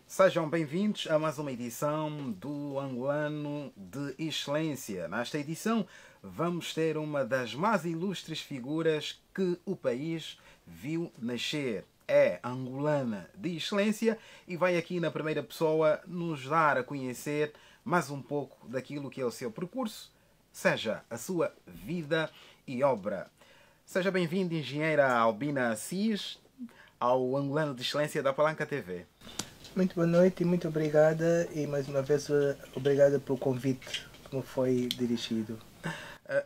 Sejam bem-vindos a mais uma edição do Angolano de Excelência. Nesta edição vamos ter uma das mais ilustres figuras que o país viu nascer. É angolana de excelência e vai aqui na primeira pessoa nos dar a conhecer mais um pouco daquilo que é o seu percurso, seja a sua vida e obra. Seja bem-vinda, engenheira Albina Assis, ao Angolano de Excelência da Palanca TV. Muito boa noite e muito obrigada, e mais uma vez obrigada pelo convite que me foi dirigido.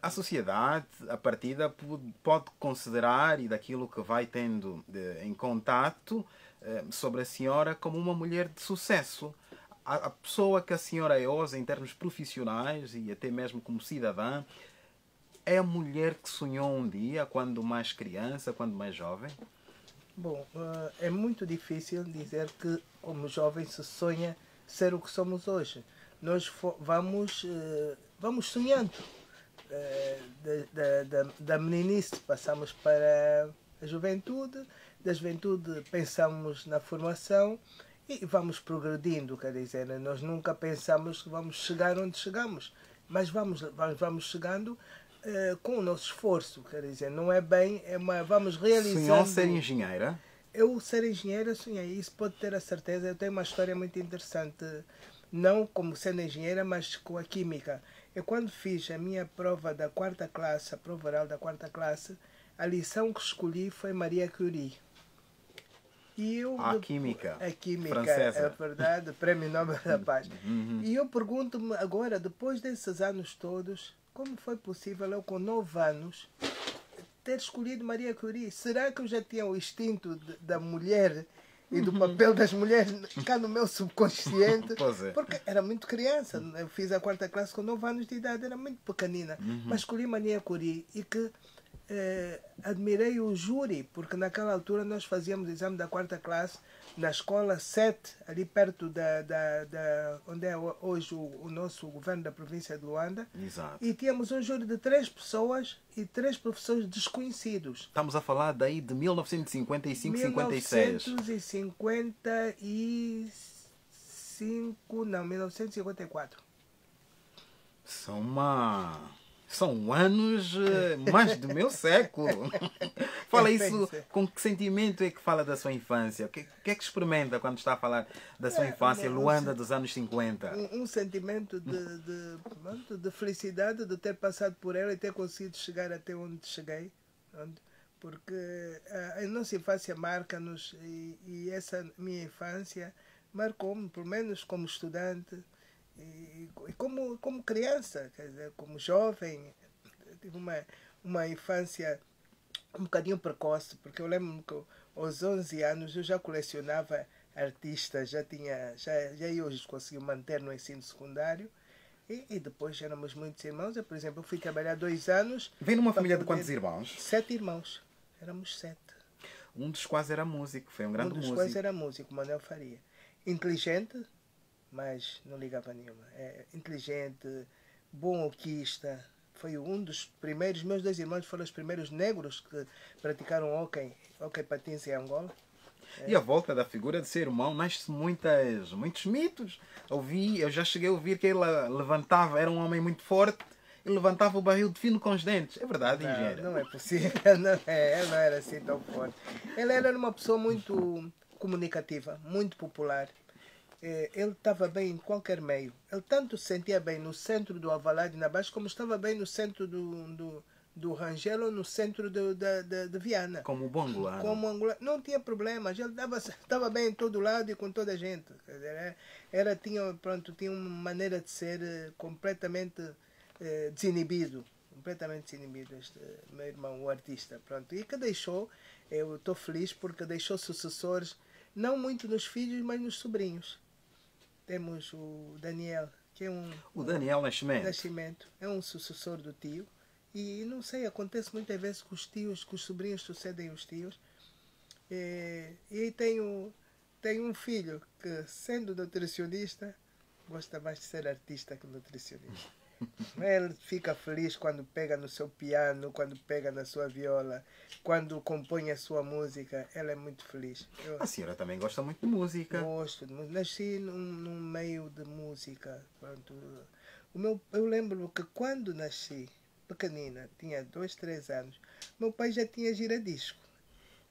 A sociedade, a partida, pode considerar, e daquilo que vai tendo em contato sobre a senhora, como uma mulher de sucesso. A pessoa que a senhora é hoje, em termos profissionais e até mesmo como cidadã, é a mulher que sonhou um dia, quando mais criança, quando mais jovem? Bom, é muito difícil dizer que como jovem se sonha ser o que somos hoje. Nós vamos sonhando. Da meninice passamos para a juventude, da juventude pensamos na formação e vamos progredindo, quer dizer, nós nunca pensamos que vamos chegar onde chegamos, mas vamos chegando com o nosso esforço, quer dizer, não é bem, vamos realizando. Sonhou ser engenheira? Eu ser engenheira sonhei, isso pode ter a certeza. Eu tenho uma história muito interessante, não como sendo engenheira, mas com a química. Eu quando fiz a minha prova da quarta classe, a prova oral da quarta classe, a lição que escolhi foi Maria Curie. E eu, a química francesa. É verdade, Prémio Nobel da Paz. E eu pergunto-me agora, depois desses anos todos, como foi possível eu com 9 anos ter escolhido Maria Curie? Será que eu já tinha o instinto da mulher e do papel das mulheres cá no meu subconsciente? Pois é. Porque era muito criança. Eu fiz a quarta classe com 9 anos de idade, era muito pequenina. Mas escolhi Maria Curie e que admirei o júri, porque naquela altura nós fazíamos o exame da quarta classe na escola 7, ali perto onde é hoje o nosso governo da província de Luanda. Exato. E tínhamos um júri de 3 pessoas e 3 professores desconhecidos. Estamos a falar daí de 1955, 56. 1955, não, 1954. São anos mais do meu século. Fala isso, com que sentimento é que fala da sua infância? O que é que experimenta quando está a falar da sua infância, Luanda dos anos 50? Um sentimento de felicidade de ter passado por ela e ter conseguido chegar até onde cheguei. Porque a nossa infância marca-nos e essa minha infância marcou-me, pelo menos como estudante. E como criança, quer dizer, como jovem, tive uma infância um bocadinho precoce, porque eu lembro-me que aos 11 anos eu já colecionava artistas, já eu os consegui manter no ensino secundário e depois éramos muitos irmãos. Por exemplo, eu fui trabalhar 2 anos. Vem numa família de quantos irmãos? 7 irmãos, éramos 7. Um dos quais era músico, foi um grande músico. Um dos quais era músico, Manuel Faria. Inteligente, mas não ligava nenhuma. Inteligente, bom hoquista. Foi um dos primeiros, meus 2 irmãos foram os primeiros negros que praticaram hóquei patins em Angola. E a volta da figura de ser irmão nasce muitos mitos. Eu já cheguei a ouvir que ele levantava, era um homem muito forte, e levantava o barril de fino com os dentes. É verdade, engenheiro? Não é possível. Ele não era assim tão forte. Ele era uma pessoa muito comunicativa, muito popular. Ele estava bem em qualquer meio. Ele tanto se sentia bem no centro do Avalade na Baixa, como estava bem no centro do Rangel ou no centro de Viana. Como bom angolano. Como angolano. Não tinha problemas. Ele estava bem em todo lado e com toda a gente. Quer dizer, tinha uma maneira de ser completamente desinibido. Completamente desinibido, este meu irmão, o artista. Pronto. E que deixou, eu estou feliz porque deixou sucessores, não muito nos filhos, mas nos sobrinhos. Temos o Daniel, que é o Daniel Nascimento. É um sucessor do tio. E não sei, acontece muitas vezes que os sobrinhos sucedem os tios. E tenho um filho que, sendo nutricionista, gosta mais de ser artista que nutricionista. Ele fica feliz quando pega no seu piano, quando pega na sua viola, quando compõe a sua música. Ele é muito feliz. A senhora também gosta muito de música. Gosto de música. Nasci num meio de música. Pronto. Eu lembro que quando nasci, pequenina, tinha 2, 3 anos, meu pai já tinha giradisco.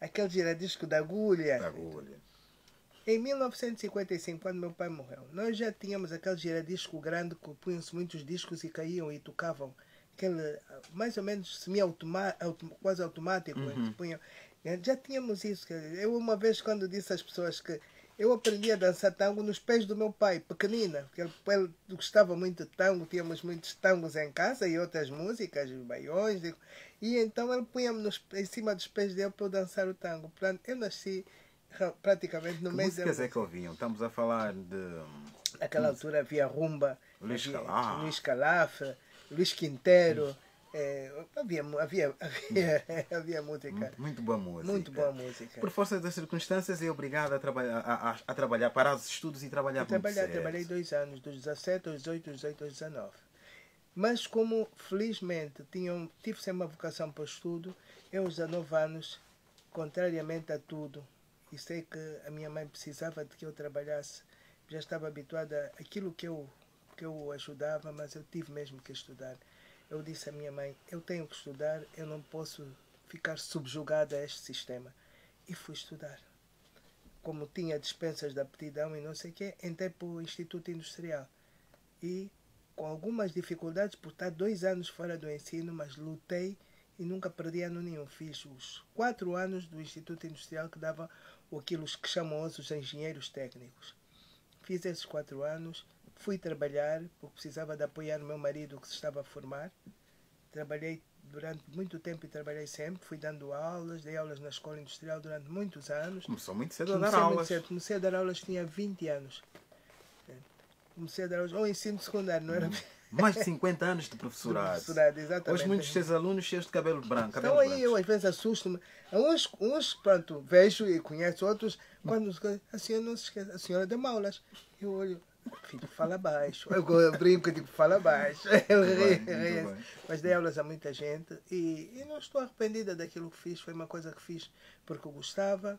Aquele giradisco da agulha. Da agulha. Em 1955, quando meu pai morreu, nós já tínhamos aquele giradisco grande que punham-se muitos discos e caíam e tocavam. Aquele, mais ou menos, quase automático. Punham. Já tínhamos isso. Eu uma vez, quando disse às pessoas que eu aprendi a dançar tango nos pés do meu pai, pequenina. Porque ele gostava muito de tango, tínhamos muitos tangos em casa e outras músicas, os baiões. E então ele punha-me em cima dos pés dele para eu dançar o tango. Portanto, eu nasci praticamente no meio da... Que músicas é que ouviam? Estamos a falar de... Naquela altura havia rumba, Luís Calaf, Luís Quintero. Havia música. Muito boa música. Muito boa música. Por força das circunstâncias é obrigado a trabalhar, parar os estudos e trabalhar muito cedo. Trabalhei 2 anos, dos 17 aos 18, dos 18 aos 19. Mas como felizmente tive sempre uma vocação para o estudo, eu aos 19 anos, contrariamente a tudo, e sei que a minha mãe precisava de que eu trabalhasse, já estava habituada àquilo que eu ajudava, mas eu tive mesmo que estudar. Eu disse à minha mãe, eu tenho que estudar, eu não posso ficar subjugada a este sistema. E fui estudar. Como tinha dispensas de aptidão e não sei o quê, entrei para o Instituto Industrial. E com algumas dificuldades, por estar 2 anos fora do ensino, mas lutei e nunca perdi ano nenhum. Fiz os 4 anos do Instituto Industrial que dava aquilo que chamam hoje os engenheiros técnicos. Fiz esses 4 anos, fui trabalhar, porque precisava de apoiar o meu marido que se estava a formar. Trabalhei durante muito tempo e trabalhei sempre. Fui dando aulas, dei aulas na escola industrial durante muitos anos. Começou muito cedo a dar aulas. Comecei a dar aulas, tinha 20 anos. Comecei a dar aulas, ou ensino secundário, não era... Mais de 50 anos de professorado. Exatamente. Hoje muitos seus alunos cheios de cabelo branco. Então aí eu às vezes assusto-me. Uns, pronto, vejo e conheço, outros, quando a senhora não se esquece, a senhora deu aulas. Eu olho, filho, fala baixo. Eu brinco e digo, fala baixo. Ele ri. Mas dei aulas a muita gente e não estou arrependida daquilo que fiz. Foi uma coisa que fiz porque eu gostava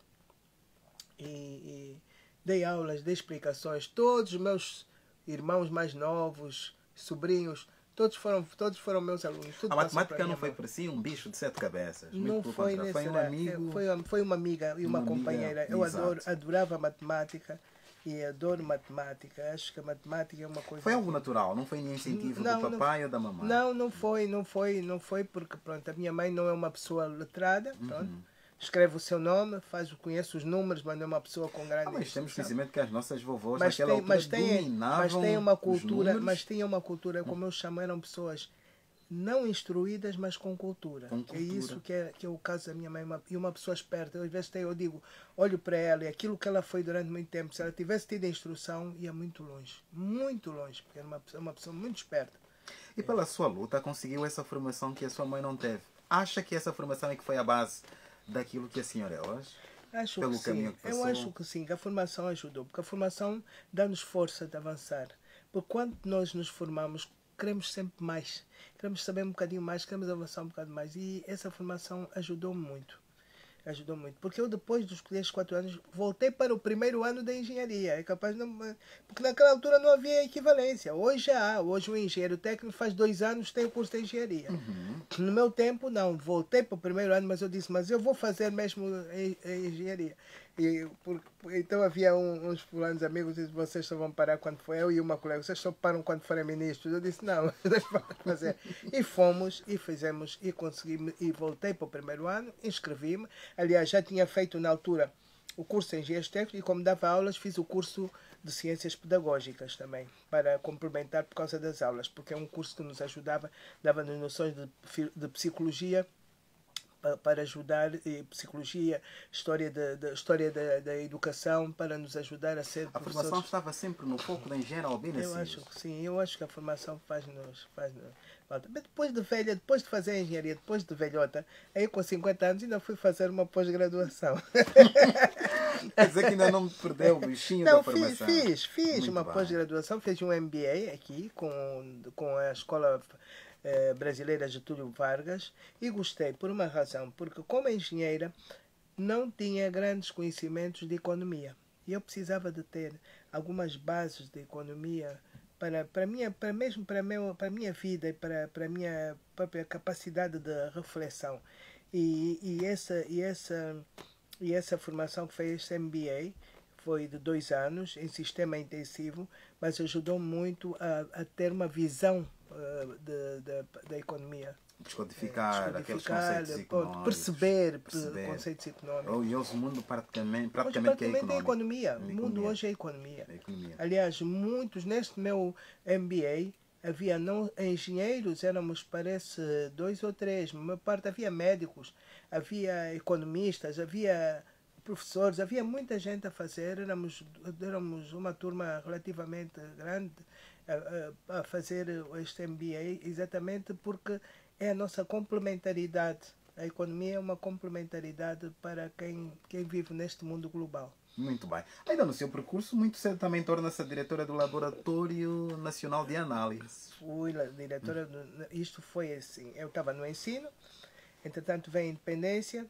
e dei aulas, dei explicações. Todos os meus irmãos mais novos, sobrinhos, todos foram meus alunos. A matemática não foi para si um bicho de 7 cabeças. Não foi nesse foi um amigo. Foi uma amiga e uma companheira. Eu adorava matemática e adoro matemática. Acho que a matemática é uma coisa... Foi algo natural, não foi nenhum incentivo do papai ou da mamãe? Não foi porque pronto, a minha mãe não é uma pessoa letrada, pronto. Escreve o seu nome, conhece os números, mas não é uma pessoa com grande mas temos conhecimento que as nossas vovós mas naquela altura dominavam mas tem uma cultura, os mas tinha uma cultura, como eu chamo, eram pessoas não instruídas, mas com cultura. É isso que é o caso da minha mãe, e uma pessoa esperta. Às vezes eu digo, olho para ela e aquilo que ela foi durante muito tempo, se ela tivesse tido a instrução, ia muito longe, porque era uma pessoa muito esperta. E pela sua luta conseguiu essa formação que a sua mãe não teve. Acha que essa formação é que foi a base daquilo que a senhora é hoje? Acho que sim. Eu acho que sim, que a formação ajudou, porque a formação dá-nos força de avançar. Porque quando nós nos formamos, queremos sempre mais, queremos saber um bocadinho mais, queremos avançar um bocado mais. E essa formação ajudou-me muito. Porque eu depois desses 4 anos voltei para o primeiro ano da engenharia. É capaz não, porque naquela altura não havia equivalência. Hoje há. Hoje o engenheiro técnico faz 2 anos, tem o curso de engenharia. No meu tempo não. Voltei para o primeiro ano, mas eu disse, mas eu vou fazer mesmo a engenharia. Então havia uns fulanos amigos, disse, vocês só vão parar quando for. Eu e uma colega, vocês só param quando forem ministros. Eu disse, não, deixa fazer. E fomos, e fizemos, e conseguimos, e voltei para o primeiro ano, inscrevi-me. Aliás, já tinha feito na altura o curso de Engenheiros Técnicos e como dava aulas, fiz o curso de Ciências Pedagógicas também, para complementar por causa das aulas, porque é um curso que nos ajudava, dava-nos noções de psicologia, para ajudar, e psicologia, história da educação, para nos ajudar a ser A professores. formação estava sempre no foco da engenheira Albina Eu Silva. acho que sim, eu acho que a formação faz-nos falta. Mas depois de velha, depois de fazer a engenharia, depois de velhota, aí com 50 anos ainda fui fazer uma pós-graduação. Quer dizer que ainda não me perdeu o bichinho Não, da formação. fiz Muito uma bem. pós-graduação, fiz um MBA aqui com a Escola Brasileira Getúlio Vargas e gostei por uma razão, porque como engenheira não tinha grandes conhecimentos de economia e eu precisava de ter algumas bases de economia mesmo para a minha vida e para a minha própria capacidade de reflexão. E essa formação que foi este MBA foi de 2 anos em sistema intensivo, mas ajudou muito a ter uma visão da economia. Descodificar aqueles conceitos económicos. Perceber conceitos económicos. E hoje o mundo praticamente É economia. O mundo hoje é economia. Aliás, neste meu MBA, havia não engenheiros, éramos, parece, 2 ou 3. Na maior parte havia médicos, havia economistas, havia professores, havia muita gente a fazer. Éramos uma turma relativamente grande a fazer este MBA, exatamente porque é a nossa complementaridade. A economia é uma complementaridade para quem vive neste mundo global. Muito bem. Ainda no seu percurso, muito cedo também torna-se a diretora do Laboratório Nacional de Análise. Fui diretora, isto foi assim, eu estava no ensino, entretanto veio a independência,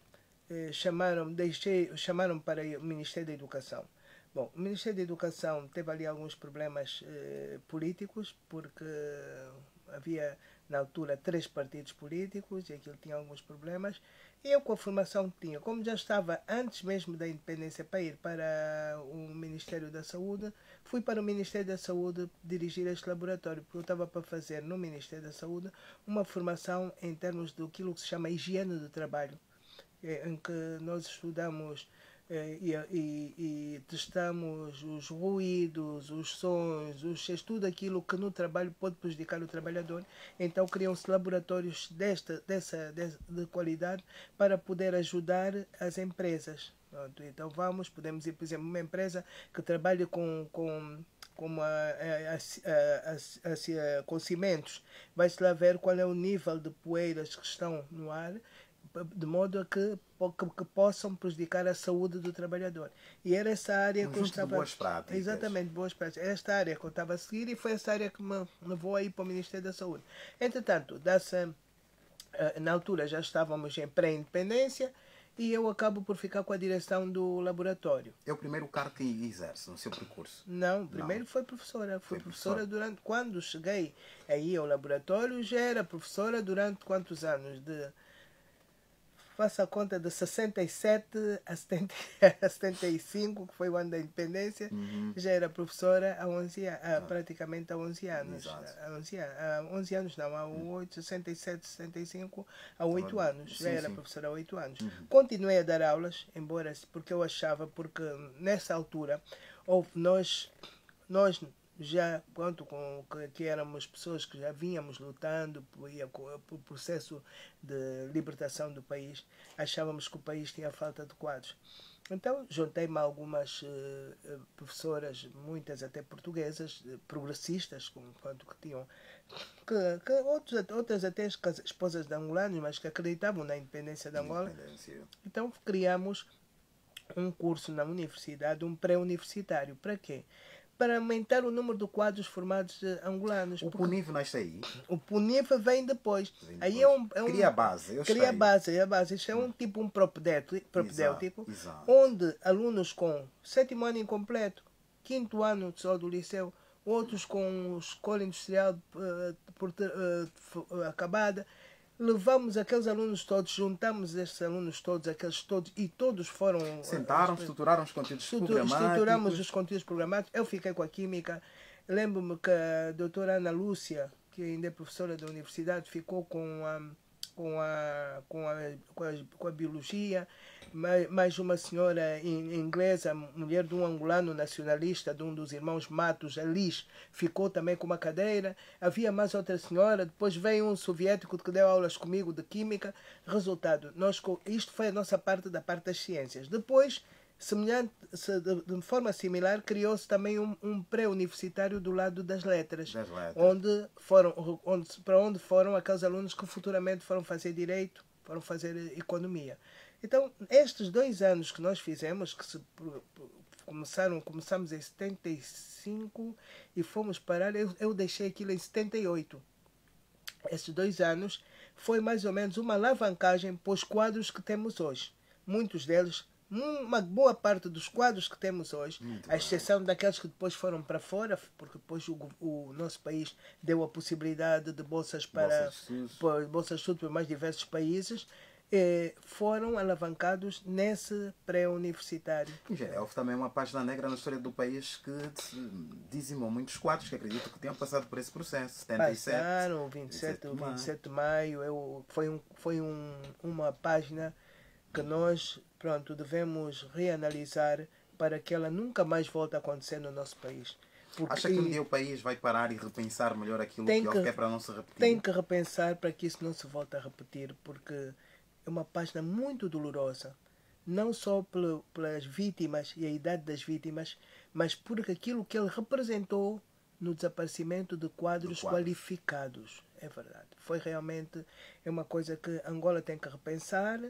chamaram para o Ministério da Educação. Bom, o Ministério da Educação teve ali alguns problemas políticos, porque havia na altura 3 partidos políticos e aquilo tinha alguns problemas. E eu, com a formação que tinha, como já estava antes mesmo da independência para ir para o Ministério da Saúde, fui para o Ministério da Saúde dirigir este laboratório, porque eu estava para fazer no Ministério da Saúde uma formação em termos daquilo que se chama higiene do trabalho, em que nós estudamos e testamos os ruídos, os sons, tudo aquilo que no trabalho pode prejudicar o trabalhador. Então criam-se laboratórios de qualidade para poder ajudar as empresas. Então podemos ir, por exemplo, uma empresa que trabalha com cimentos, vai-se lá ver qual é o nível de poeiras que estão no ar, de modo a que possam prejudicar a saúde do trabalhador. E era essa área que eu estava... boas práticas. Exatamente, boas práticas. Era esta área que eu estava a seguir e foi essa área que me levou aí para o Ministério da Saúde. Entretanto, na altura já estávamos em pré-independência e eu acabo por ficar com a direção do laboratório. É o primeiro cargo que exerce no seu percurso? Não, primeiro foi professora. Fui professora durante... Quando cheguei aí ao laboratório, já era professora durante quantos anos? Faça a conta de 67 a 75, que foi o ano da independência, já era professora praticamente há 11 anos. Há 11 anos não, há 67, 65, há 8 anos. Já era professora há 8 anos. Continuei a dar aulas, porque eu achava, porque nessa altura nós já, que éramos pessoas que já vínhamos lutando por processo de libertação do país, achávamos que o país tinha falta de quadros. Então juntei-me a algumas professoras, muitas até portuguesas, progressistas, que tinham, outras até esposas de angolanos, mas que acreditavam na independência de Angola. Então criamos um curso na universidade, um pré-universitário. Para quê? Para aumentar o número de quadros formados angolanos. O PUNIV nasce aí? O PUNIV vem depois. Aí cria a base. Cria a base. Isto é um propedêutico, onde alunos com 7º ano incompleto, 5º ano só do liceu, outros com escola industrial acabada, levamos aqueles alunos todos, juntamos estes alunos todos, aqueles todos, e todos foram... Estruturaram os conteúdos programáticos. Estruturamos os conteúdos programáticos. Eu fiquei com a química. Lembro-me que a doutora Ana Lúcia, que ainda é professora da universidade, ficou com com a biologia, mais uma senhora inglesa, mulher de um angolano nacionalista, de um dos irmãos Matos, a Liz, ficou também com uma cadeira. Havia mais outra senhora, depois veio um soviético que deu aulas comigo de química. Resultado, isto foi a nossa parte da parte das ciências. Depois, de forma similar, criou-se também um pré-universitário do lado das letras, para onde foram aqueles alunos que futuramente foram fazer direito, foram fazer economia. Então, estes 2 anos que nós fizemos, que começamos em 75 e fomos parar, eu deixei aquilo em 78. Estes 2 anos foi mais ou menos uma alavancagem para os quadros que temos hoje. Muitos deles, uma boa parte dos quadros que temos hoje, à exceção daqueles que depois foram para fora, porque depois o nosso país deu a possibilidade de bolsas para bolsas de estudo para mais diversos países, foram alavancados nesse pré-universitário. Houve também uma página negra na história do país que dizimou muitos quadros que acredito que tenham passado por esse processo. 77, passaram, o 27 de maio, foi uma página que nós, devemos reanalisar para que ela nunca mais volte a acontecer no nosso país. Acha que um dia o país vai parar e repensar melhor aquilo que houve, que é para não se repetir? Tem que repensar para que isso não se volte a repetir, porque é uma página muito dolorosa, não só pelas vítimas e a idade das vítimas, mas por aquilo que ele representou no desaparecimento de quadros qualificados. É verdade. Foi realmente uma coisa que Angola tem que repensar.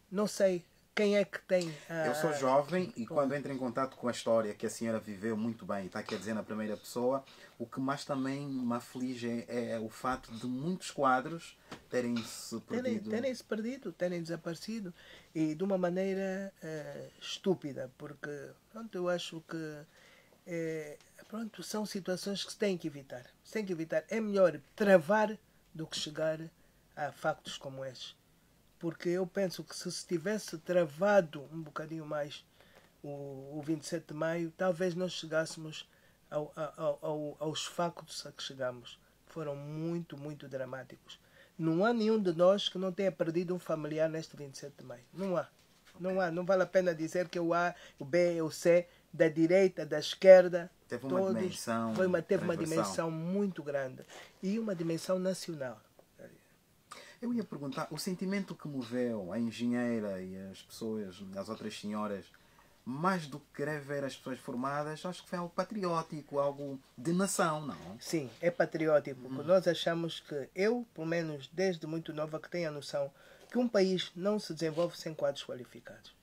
Não sei quem é que tem... Eu sou jovem e quando entro em contato com a história que a senhora viveu muito bem, está aqui a dizer na primeira pessoa, o que mais também me aflige é o fato de muitos quadros terem-se perdido. Terem desaparecido, e de uma maneira estúpida, porque eu acho que são situações que se têm que evitar. É melhor travar do que chegar a factos como estes. Porque eu penso que se tivesse travado um bocadinho mais o 27 de maio, talvez nós chegássemos aos factos a que chegamos. Foram muito, muito dramáticos. Não há nenhum de nós que não tenha perdido um familiar neste 27 de maio. Não há. Não vale a pena dizer que o A, o B, o C, da direita, da esquerda, teve uma dimensão muito grande. E uma dimensão nacional. Eu ia perguntar, o sentimento que moveu a engenheira e as pessoas, as outras senhoras, mais do que querer ver as pessoas formadas, acho que foi algo patriótico, algo de nação, não? Sim, é patriótico, porque nós achamos que, eu, pelo menos desde muito nova, que tenho a noção que um país não se desenvolve sem quadros qualificados.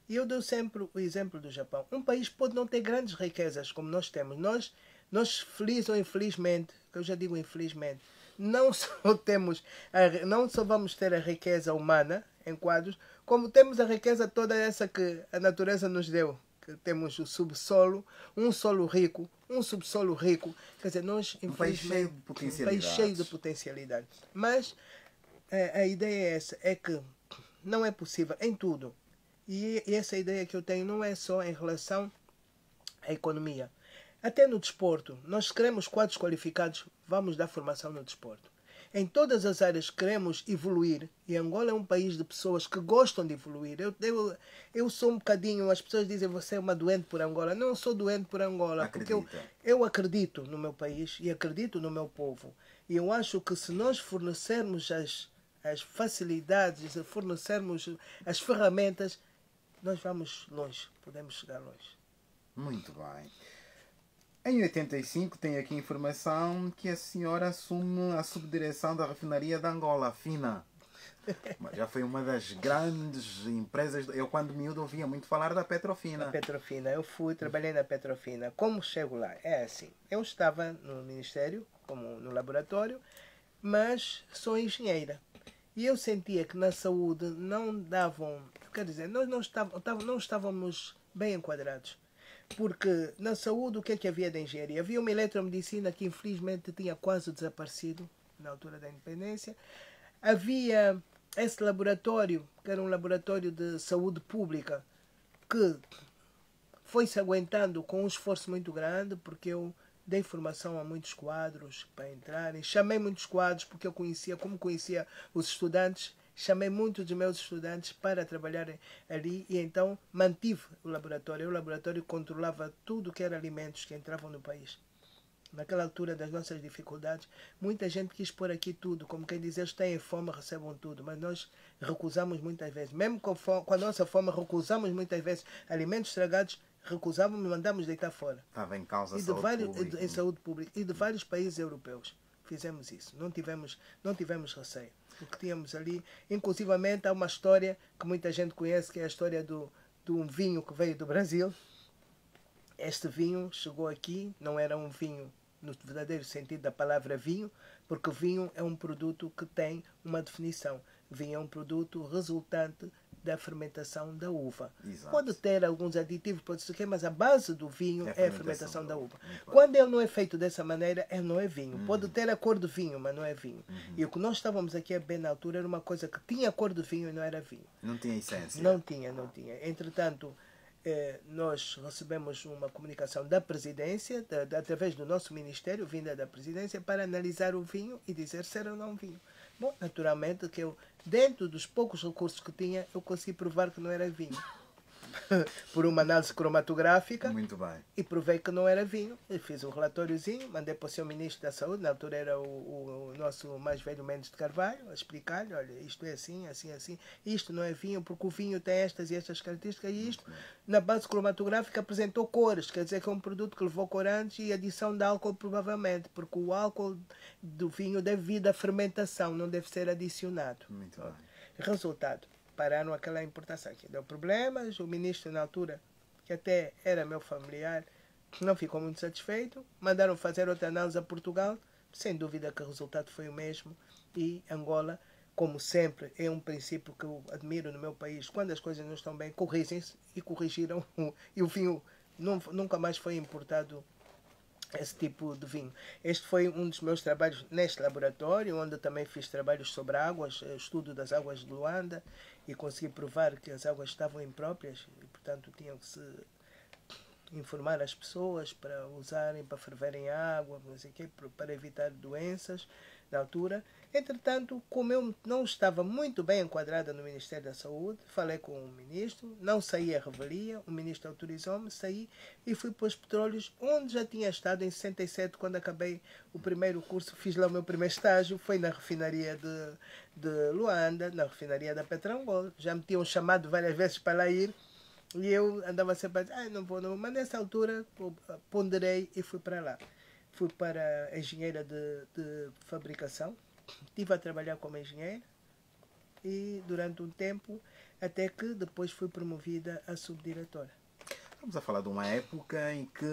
E eu dou sempre o exemplo do Japão. Um país pode não ter grandes riquezas como nós temos. Nós feliz ou infelizmente, eu já digo infelizmente, não só vamos ter a riqueza humana em quadros, como temos a riqueza toda essa que a natureza nos deu. Que temos o subsolo, um solo rico, um subsolo rico. Quer dizer, nós, infelizmente, um país cheio de potencialidade. Mas a ideia é essa, é que não é possível em tudo. E essa ideia que eu tenho não é só em relação à economia. Até no desporto, nós queremos quadros qualificados, vamos dar formação no desporto. Em todas as áreas queremos evoluir, e Angola é um país de pessoas que gostam de evoluir. Eu sou um bocadinho, as pessoas dizem você é uma doente por Angola. Não sou doente por Angola, porque eu acredito no meu país e acredito no meu povo. E eu acho que se nós fornecermos as facilidades, se fornecermos as ferramentas, nós vamos longe, podemos chegar longe. Muito bem. Em 85 tem aqui informação que a senhora assume a subdireção da refinaria de Angola, a FINA. Já foi uma das grandes empresas. Eu, quando miúdo, ouvia muito falar da Petrofina. A Petrofina. Eu trabalhei na Petrofina. Como chego lá? É assim. Eu estava no Ministério, como no laboratório, mas sou engenheira. E eu sentia que na saúde não davam... Quer dizer, nós não estávamos bem enquadrados. Porque na saúde, o que é que havia de engenharia? Havia uma eletromedicina que infelizmente tinha quase desaparecido na altura da independência. Havia esse laboratório, que era um laboratório de saúde pública, que foi-se aguentando com um esforço muito grande, porque eu dei formação a muitos quadros para entrarem, chamei muitos quadros porque eu conhecia, como conhecia os estudantes, chamei muitos dos meus estudantes para trabalharem ali e então mantive o laboratório. O laboratório controlava tudo que era alimentos que entravam no país. Naquela altura das nossas dificuldades, muita gente quis pôr aqui tudo, como quem diz, eles têm fome, recebam tudo, mas nós recusamos muitas vezes. Mesmo com a nossa fome, recusamos muitas vezes alimentos estragados, recusávamos e mandamos deitar fora. Estava em causa a Em saúde pública. E de vários países europeus fizemos isso. Não tivemos receio. O que tínhamos ali, inclusivamente, há uma história que muita gente conhece, que é a história de um vinho que veio do Brasil. Este vinho chegou aqui, não era um vinho no verdadeiro sentido da palavra vinho, porque vinho é um produto que tem uma definição. Vinho é um produto resultante da fermentação da uva. Exato. Pode ter alguns aditivos, pode ser, mas a base do vinho é a fermentação da uva. Quando ele não é feito dessa maneira, ele não é vinho. Pode ter a cor de vinho, mas não é vinho. E o que nós estávamos aqui a beber na altura era uma coisa que tinha a cor de vinho e não era vinho. Não tinha essência. Não tinha. Entretanto, nós recebemos uma comunicação da presidência, através do nosso ministério, vinda da presidência, para analisar o vinho e dizer se era ou não vinho. Bom, naturalmente que eu, dentro dos poucos recursos que tinha, eu consegui provar que não era vinho. Por uma análise cromatográfica. Muito bem. E provei que não era vinho. Eu fiz um relatóriozinho, mandei para o seu ministro da Saúde, na altura era o nosso mais velho Mendes de Carvalho, a explicar-lhe, olha, isto é assim, assim, assim, isto não é vinho, porque o vinho tem estas e estas características, e isto, na base cromatográfica, apresentou cores, quer dizer que é um produto que levou corantes e adição de álcool, provavelmente, porque o álcool do vinho deve vir da fermentação, não deve ser adicionado. Muito bem. Resultado. Pararam aquela importação aqui. Deu problemas, o ministro na altura, que até era meu familiar, não ficou muito satisfeito, mandaram fazer outra análise a Portugal, sem dúvida que o resultado foi o mesmo, e Angola, como sempre, é um princípio que eu admiro no meu país, quando as coisas não estão bem, corrigem-se, e corrigiram, e o vinho nunca mais foi importado esse tipo de vinho. Este foi um dos meus trabalhos neste laboratório, onde também fiz trabalhos sobre águas, estudo das águas de Luanda, e consegui provar que as águas estavam impróprias e, portanto, tinham que se informar as pessoas para usarem, para ferverem água, não sei o quê, para evitar doenças na altura. Entretanto, como eu não estava muito bem enquadrada no Ministério da Saúde, falei com o ministro, não saí a revelia, o ministro autorizou-me, saí e fui para os petróleos, onde já tinha estado em 67, quando acabei o primeiro curso, fiz lá o meu primeiro estágio, foi na refinaria de Luanda, na refinaria da Petrangol. Já me tinham chamado várias vezes para lá ir, e eu andava sempre a dizer, não vou, mas nessa altura ponderei e fui para lá. Fui para a engenheira de fabricação, estive a trabalhar como engenheira e durante um tempo, até que depois fui promovida a subdiretora. Estamos a falar de uma época em que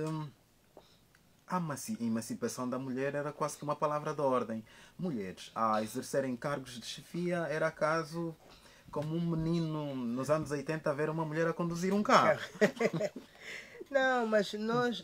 a emancipação da mulher era quase que uma palavra de ordem. Mulheres a exercerem cargos de chefia era caso como um menino nos anos 80 ver uma mulher a conduzir um carro. Não, mas nós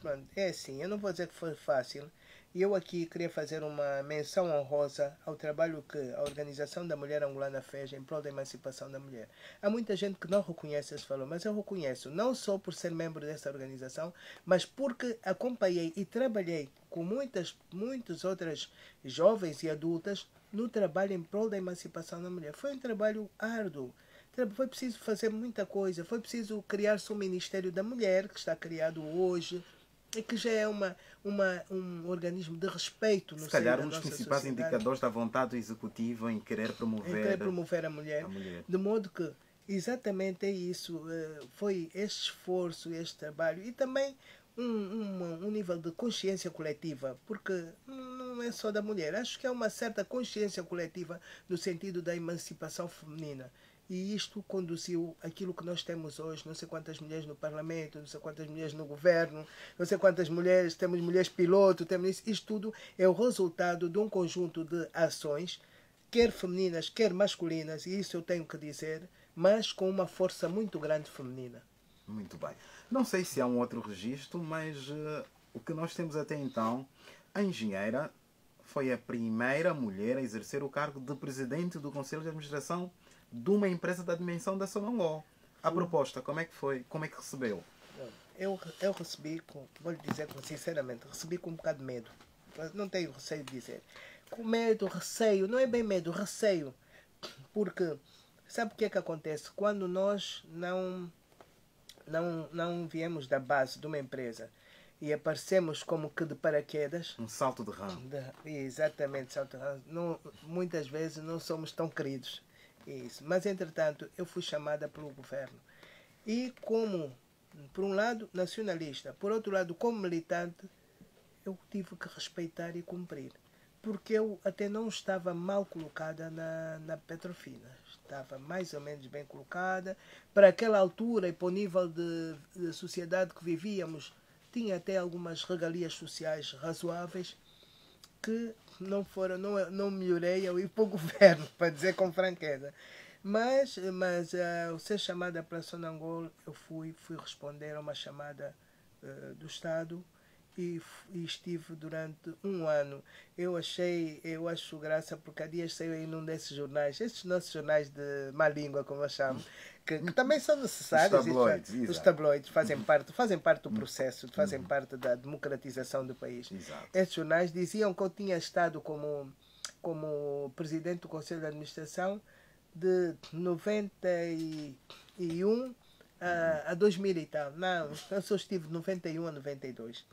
pronto, é assim, eu não vou dizer que foi fácil. E eu aqui queria fazer uma menção honrosa ao trabalho que a Organização da Mulher Angolana fez em prol da emancipação da mulher. Há muita gente que não reconhece esse valor, mas eu reconheço, não só por ser membro dessa organização, mas porque acompanhei e trabalhei com muitas outras jovens e adultas no trabalho em prol da emancipação da mulher. Foi um trabalho árduo. Foi preciso fazer muita coisa. Foi preciso criar-se um Ministério da Mulher, que está criado hoje, e que já é um organismo de respeito no Se calhar seio um da dos nossa principais sociedade, indicadores da vontade do Executivo em querer promover a mulher. De modo que, exatamente é isso. Foi este esforço, este trabalho, e também um nível de consciência coletiva, porque não é só da mulher. Acho que é uma certa consciência coletiva no sentido da emancipação feminina. E isto conduziu aquilo que nós temos hoje, não sei quantas mulheres no Parlamento, não sei quantas mulheres no governo, não sei quantas mulheres, temos mulheres piloto, temos isso. Isto tudo é o resultado de um conjunto de ações, quer femininas, quer masculinas, e isso eu tenho que dizer, mas com uma força muito grande feminina. Muito bem. Não sei se há um outro registro, mas o que nós temos até então, a engenheira foi a primeira mulher a exercer o cargo de presidente do Conselho de Administração de uma empresa da dimensão da Sonangol. A proposta, como é que foi? Como é que recebeu? eu recebi, vou lhe dizer sinceramente, recebi com um bocado de medo. Não tenho receio de dizer. Com medo, receio, não é bem medo, receio. Porque, sabe o que é que acontece? Quando nós não viemos da base de uma empresa e aparecemos como que de paraquedas. Um salto de ramo. Exatamente, salto de ramo. Não, muitas vezes não somos tão queridos. Isso. Mas, entretanto, eu fui chamada pelo governo. E como, por um lado, nacionalista, por outro lado, como militante, eu tive que respeitar e cumprir. Porque eu até não estava mal colocada na Petrofina. Estava mais ou menos bem colocada. Para aquela altura e para o nível de sociedade que vivíamos, tinha até algumas regalias sociais razoáveis que não melhorei ao ir para o governo, para dizer com franqueza. Mas ao ser chamada para Sonangol, eu fui responder a uma chamada do Estado e estive durante um ano. Eu acho graça, porque há dias saiu aí num desses jornais, esses nossos jornais de má língua, como eu chamo, que também são necessários. Os tabloides fazem parte do processo, fazem parte da democratização do país. Exato. Esses jornais diziam que eu tinha estado como presidente do Conselho de Administração de 91 a 2000 e tal. Não, eu só estive de 91 a 92.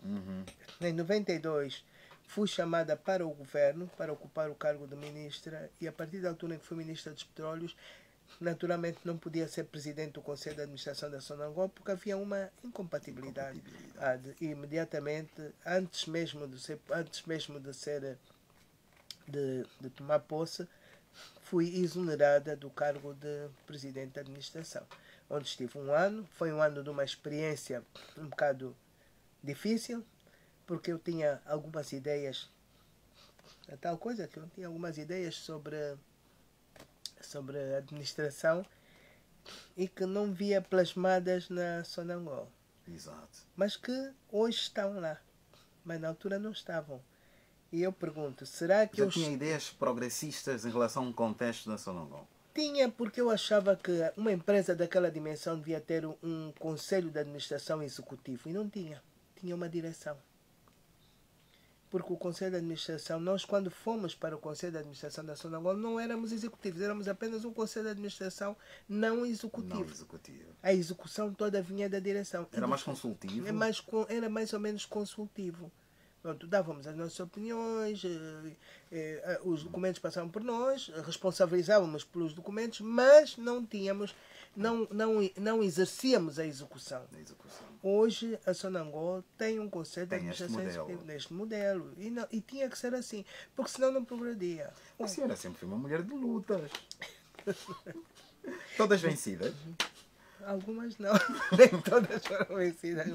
Em 92 fui chamada para o governo para ocupar o cargo de ministra, e a partir da altura em que fui ministra dos Petróleos, naturalmente não podia ser presidente do Conselho de Administração da Sonangol, porque havia uma incompatibilidade. E imediatamente, antes mesmo de tomar posse, fui exonerada do cargo de presidente da administração, onde estive um ano. Foi um ano de uma experiência um bocado difícil, porque eu tinha algumas ideias, a tal coisa que eu tinha algumas ideias sobre a administração e que não via plasmadas na Sonangol. Exato. Mas que hoje estão lá, mas na altura não estavam. E eu pergunto, será que já tinha ideias progressistas em relação a um contexto da Sonangol? Tinha, porque eu achava que uma empresa daquela dimensão devia ter um conselho de administração executivo, e não tinha. Tinha uma direção. Porque o conselho de administração, nós quando fomos para o conselho de administração da Sonangol não éramos executivos, éramos apenas um conselho de administração não executivo. Não executivo. A execução toda vinha da direção. Era mais consultivo? Era mais ou menos consultivo. Pronto, dávamos as nossas opiniões, os documentos passavam por nós, responsabilizávamos pelos documentos, mas não exercíamos a execução. Hoje a Sonangol tem um conselho de administração neste modelo. E tinha que ser assim, porque senão não progredia. A senhora sempre foi uma mulher de lutas. Todas vencidas? Algumas não, nem todas foram vencidas,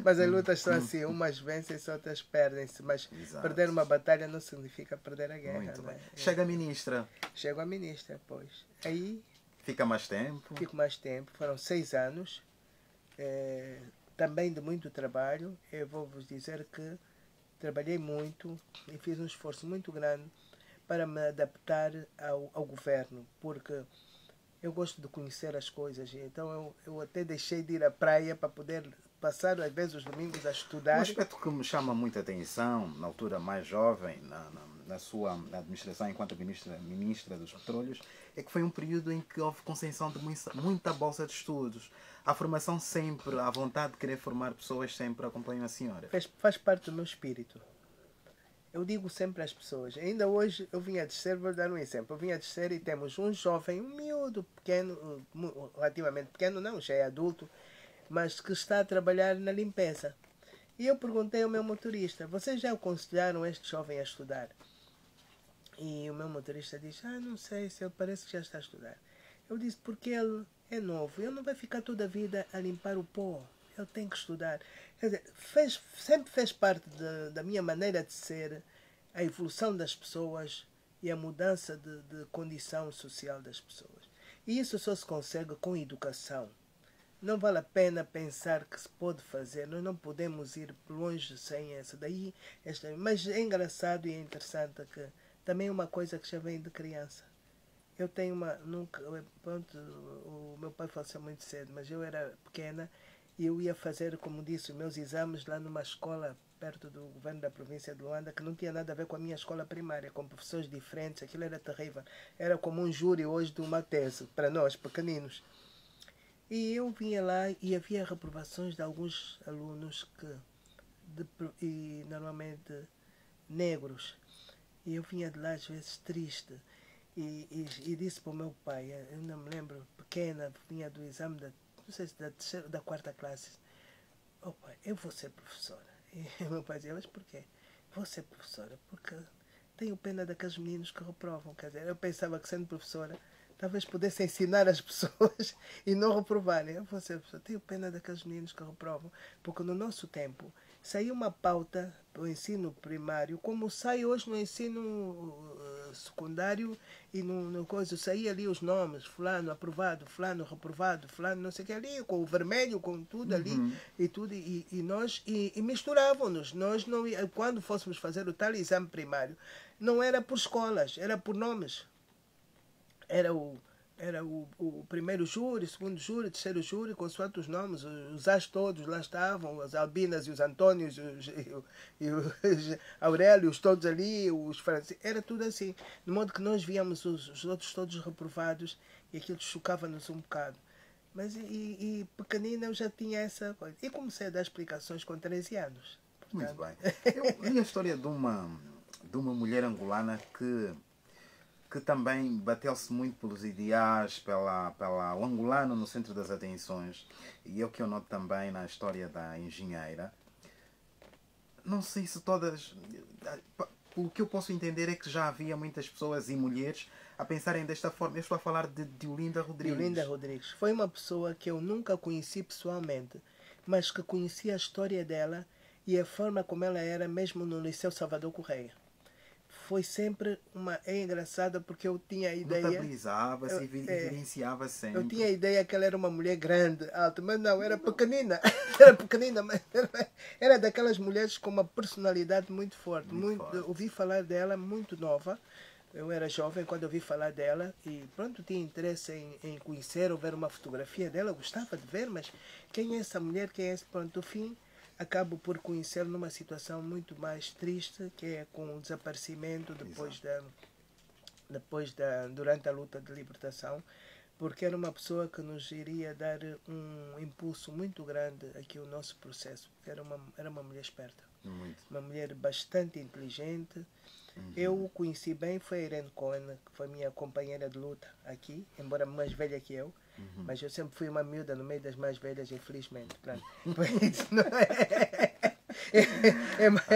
mas as lutas são assim, umas vencem-se, outras perdem-se, mas exato, perder uma batalha não significa perder a guerra. Muito bem. Chega a ministra. Chego a ministra, pois. Aí fica mais tempo? Fico mais tempo, foram 6 anos, também de muito trabalho. Eu vou-vos dizer que trabalhei muito e fiz um esforço muito grande para me adaptar ao governo, porque eu gosto de conhecer as coisas, então eu até deixei de ir à praia para poder passar às vezes os domingos a estudar. Um aspecto que me chama muita atenção, na altura mais jovem, na sua administração enquanto ministra dos Petróleos, é que foi um período em que houve concessão de muita bolsa de estudos. A formação sempre, a vontade de querer formar pessoas sempre acompanham a senhora. Faz parte do meu espírito. Eu digo sempre às pessoas, ainda hoje eu vim a descer, vou dar um exemplo, eu vim a descer e temos um jovem, um miúdo pequeno, relativamente pequeno não, já é adulto, mas que está a trabalhar na limpeza. E eu perguntei ao meu motorista, vocês já aconselharam este jovem a estudar? E o meu motorista disse, não sei, se ele parece que já está a estudar. Eu disse, porque ele é novo, ele não vai ficar toda a vida a limpar o pó. Ele tem que estudar. Quer dizer, sempre fez parte da minha maneira de ser a evolução das pessoas e a mudança de condição social das pessoas. E isso só se consegue com educação. Não vale a pena pensar que se pode fazer. Nós não podemos ir longe sem essa. Mas é engraçado e é interessante que também é uma coisa que já vem de criança. Eu tenho o meu pai faleceu muito cedo, mas eu era pequena. e eu ia fazer, como disse, os meus exames lá numa escola perto do governo da província de Luanda, que não tinha nada a ver com a minha escola primária, com professores diferentes, aquilo era terrível. Era como um júri hoje de uma tese, para nós, pequeninos. E eu vinha lá e havia reprovações de alguns alunos e normalmente negros. E eu vinha de lá às vezes triste. E disse para o meu pai, eu não me lembro, pequena, vinha do exame não sei se da quarta classe. Oh pai, eu vou ser professora. E meu pai dizia, mas porquê? Vou ser professora porque tenho pena daqueles meninos que reprovam. Quer dizer, eu pensava que sendo professora, talvez pudesse ensinar as pessoas e não reprovarem. Eu vou ser professora, tenho pena daqueles meninos que reprovam, porque no nosso tempo saiu uma pauta do ensino primário, como sai hoje no ensino secundário e no coisa, saía ali os nomes, fulano aprovado, fulano reprovado, fulano não sei o que ali, com o vermelho, com tudo ali, e tudo, e misturavam-nos. Nós não, quando fôssemos fazer o tal exame primário, não era por escolas, era por nomes. Era o primeiro júri, segundo júri, terceiro júri, consoante os nomes, os As todos lá estavam, as Albinas e os Antônios e os Aurélios todos ali, os franceses, era tudo assim. De modo que nós víamos os outros todos reprovados e aquilo chocava-nos um bocado. Mas pequenina eu já tinha essa coisa. E comecei a dar explicações com 13 anos. Muito bem. Eu li a história de uma mulher angolana que também bateu-se muito pelos ideais, o angolano no centro das atenções. E é o que eu noto também na história da engenheira. Não sei se todas... O que eu posso entender é que já havia muitas pessoas e mulheres a pensarem desta forma. Eu estou a falar de Diolinda Rodrigues. Diolinda Rodrigues. Foi uma pessoa que eu nunca conheci pessoalmente, mas que conheci a história dela e a forma como ela era mesmo no Liceu Salvador Correia. Foi sempre é engraçada porque eu tinha a ideia... Notabilizava-se e evidenciava sempre. Eu tinha a ideia que ela era uma mulher grande, alta, mas não, era pequenina. Era pequenina, mas era daquelas mulheres com uma personalidade muito forte. Ouvi falar dela muito nova. Eu era jovem quando ouvi falar dela e pronto, tinha interesse em conhecer ou ver uma fotografia dela. Gostava de ver, mas quem é essa mulher, quem é esse? Pronto, no fim... acabo por conhecê-lo numa situação muito mais triste, que é com o desaparecimento durante a luta de libertação, porque era uma pessoa que nos iria dar um impulso muito grande aqui ao nosso processo, porque era uma mulher esperta, uma mulher bastante inteligente. Eu o conheci bem, foi a Irene Cohen, que foi minha companheira de luta aqui, embora mais velha que eu. Mas eu sempre fui uma miúda no meio das mais velhas, infelizmente. Claro.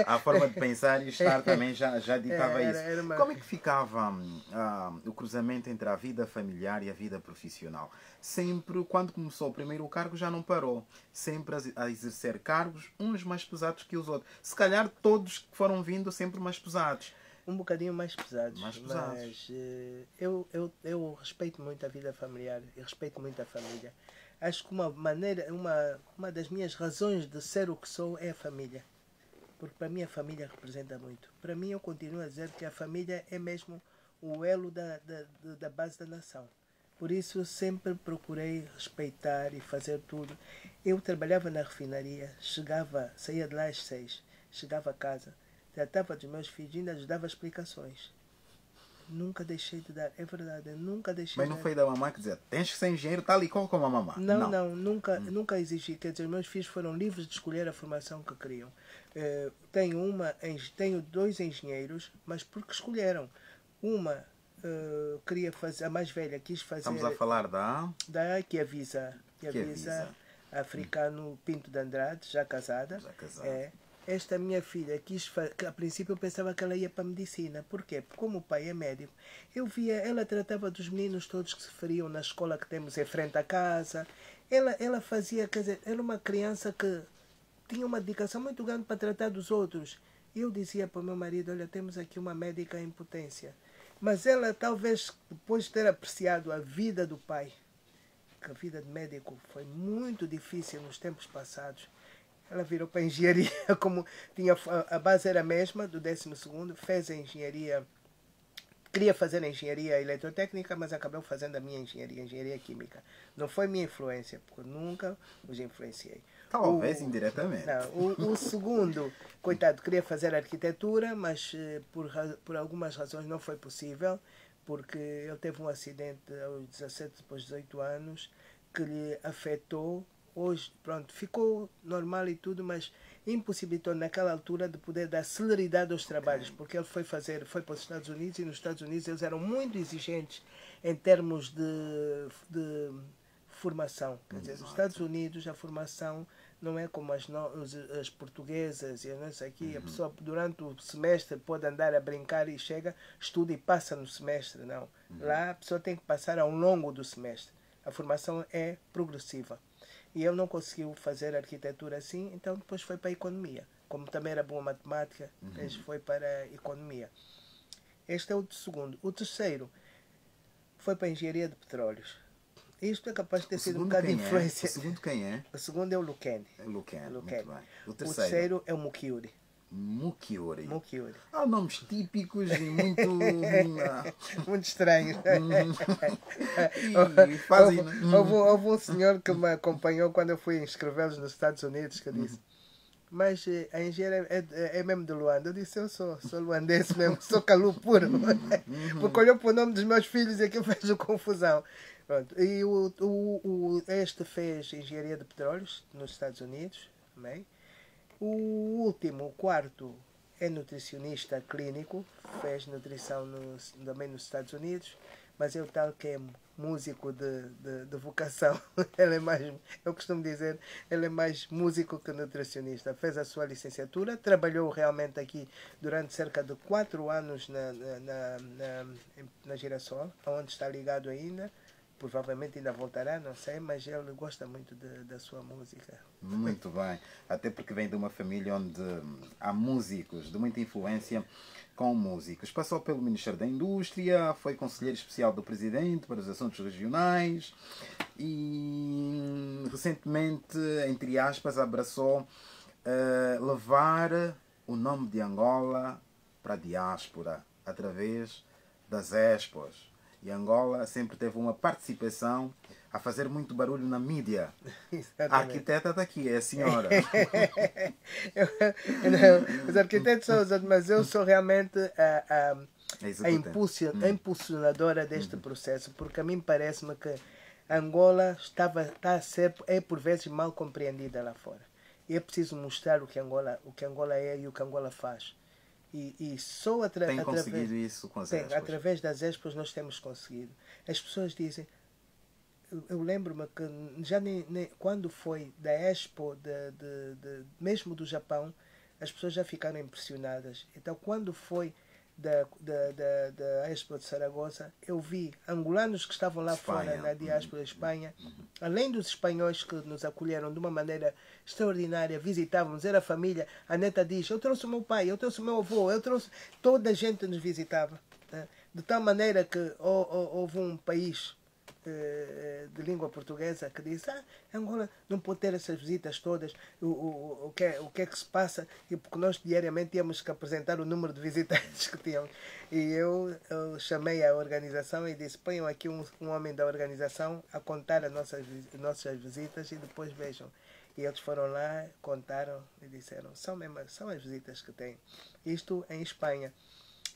A forma de pensar e estar também já ditava isso. Como é que ficava o cruzamento entre a vida familiar e a vida profissional? Sempre, quando começou o primeiro cargo, já não parou. Sempre a exercer cargos, uns mais pesados que os outros. Se calhar todos que foram vindo sempre mais pesados. Um bocadinho mais pesados. Mais pesados. Mas eu respeito muito a vida familiar e respeito muito a família. Acho que uma das minhas razões de ser o que sou é a família. Porque para mim a família representa muito. Para mim eu continuo a dizer que a família é mesmo o elo da base da nação. Por isso eu sempre procurei respeitar e fazer tudo. Eu trabalhava na refinaria, saía de lá às 6, chegava a casa, tratava dos meus filhos e ainda ajudava explicações. Nunca deixei de dar, é verdade, eu nunca deixei. Mas não foi da mamãe que dizia, tens que ser engenheiro tal e qual como a mamãe? Não, nunca exigi. Quer dizer, meus filhos foram livres de escolher a formação que queriam. Tenho 2 engenheiros, mas porque escolheram. Uma queria fazer, a mais velha quis fazer. Estamos a falar da que avisa africano Pinto de Andrade, já casada. Esta minha filha que a princípio eu pensava que ela ia para a medicina. Porquê? Porque como o pai é médico, eu via, ela tratava dos meninos todos que se feriam na escola que temos em frente à casa. Ela fazia, quer dizer, era uma criança que tinha uma dedicação muito grande para tratar dos outros. Eu dizia para o meu marido, olha, temos aqui uma médica em potência. Mas ela talvez, depois de ter apreciado a vida do pai, que a vida de médico foi muito difícil nos tempos passados, ela virou para a engenharia, como a base era a mesma, do 12º, fez a engenharia, queria fazer a engenharia eletrotécnica, mas acabou fazendo a minha engenharia química. Não foi minha influência, porque eu nunca os influenciei. Talvez indiretamente. Não, o segundo, coitado, queria fazer arquitetura, mas por algumas razões não foi possível, porque ele teve um acidente aos 17, depois de 18 anos, que lhe afetou. Hoje, pronto, ficou normal e tudo, mas impossibilitou naquela altura de poder dar celeridade aos trabalhos, porque ele foi para os Estados Unidos, e nos Estados Unidos eles eram muito exigentes em termos de formação. Quer dizer, nos Estados Unidos a formação não é como as portuguesas e as nossas aqui. A pessoa durante o semestre pode andar a brincar e chega, estuda e passa no semestre. Não. Lá a pessoa tem que passar ao longo do semestre. A formação é progressiva. E ele não conseguiu fazer arquitetura assim, então depois foi para a economia. Como também era boa matemática, ele foi para a economia. Este é o segundo. O terceiro foi para a engenharia de petróleos. Isto é capaz de ter sido um bocado de influência. O segundo quem é? O segundo é o Lucani. É Lucani, muito bem. O terceiro é o Mukiuri. Mukiuri. Mukiuri. Há nomes típicos e muito... muito estranhos. Fazem... Houve um senhor que me acompanhou quando eu fui inscrevê-los nos Estados Unidos, que disse: mas a engenharia é mesmo de Luanda. Eu disse: eu sou luandense mesmo, sou calu puro. Porque olhou para o nome dos meus filhos e aquilo fez confusão. Pronto. E este fez engenharia de petróleos nos Estados Unidos também. O último, o quarto, é nutricionista clínico, fez nutrição também nos Estados Unidos, mas é o tal que é músico de vocação. Ele é mais, eu costumo dizer, ele é mais músico que nutricionista. Fez a sua licenciatura, trabalhou realmente aqui durante cerca de 4 anos na Girassol, onde está ligado ainda. Provavelmente ainda voltará, não sei, mas ele gosta muito da sua música. Muito bem. Até porque vem de uma família onde há músicos, de muita influência com músicos. Passou pelo Ministério da Indústria, foi conselheiro especial do Presidente para os assuntos regionais e recentemente, entre aspas, abraçou levar o nome de Angola para a diáspora através das expos. E Angola sempre teve uma participação a fazer muito barulho na mídia. Exatamente. A arquiteta está aqui, é a senhora. Os arquitetos são os outros, mas eu sou realmente a impulsionadora deste processo, porque a mim parece-me que Angola é por vezes mal compreendida lá fora. E é preciso mostrar o que Angola é e o que Angola faz. E só tem conseguido isso com as expos? Através das expos nós temos conseguido. As pessoas dizem... Eu lembro-me que já quando foi da Expo, mesmo do Japão, as pessoas já ficaram impressionadas. Então, quando foi da Expo de Saragossa, eu vi angolanos que estavam lá fora, na diáspora da Espanha, além dos espanhóis que nos acolheram de uma maneira extraordinária, visitávamos, era a família. A neta diz: eu trouxe o meu pai, eu trouxe o meu avô, toda a gente nos visitava. De tal maneira que houve um país de língua portuguesa que disse: Angola não pode ter essas visitas todas, o que é que se passa? E porque nós diariamente tínhamos que apresentar o número de visitantes que tínhamos. E eu chamei a organização e disse: ponham aqui um homem da organização a contar as nossas visitas e depois vejam. E eles foram lá, contaram e disseram: são as visitas que têm. Isto em Espanha.